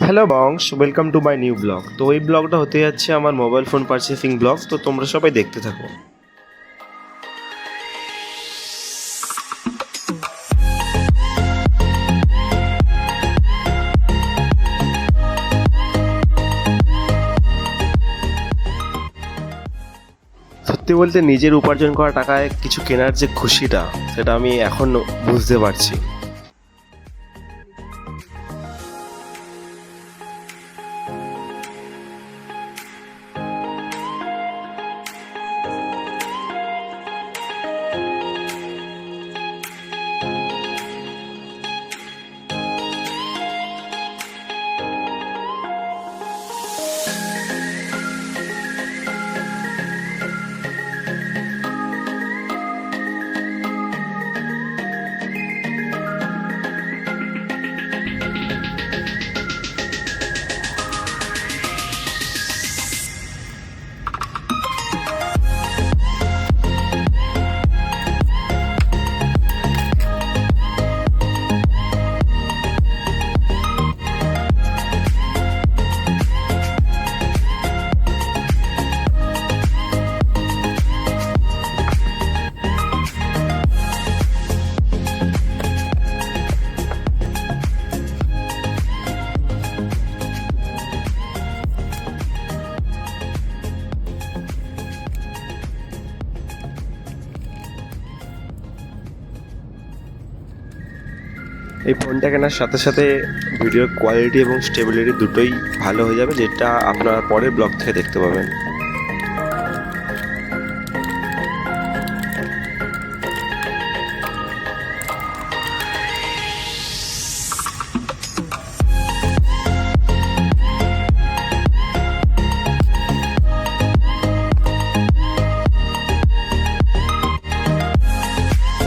Hello বংশ, welcome to my new blog. তো এই ব্লগটা হতে যাচ্ছে আমার মোবাইল ফোন পারচেসিং ব্লগ। তো তোমরা সবাই দেখতে থাকো। সত্যি বলতে নিজের উপার্জন করা টাকায় কিছু কেনার যে খুশিটা, সেটা আমি এখন বুঝতে পারছি। এই ফোনটা কেনার সাথে সাথে ভিডিওর কোয়ালিটি এবং স্টেবিলিটি দুটোই ভালো হয়ে যাবে, যেটা আপনারা পরের ব্লগ থেকে দেখতে পাবেন।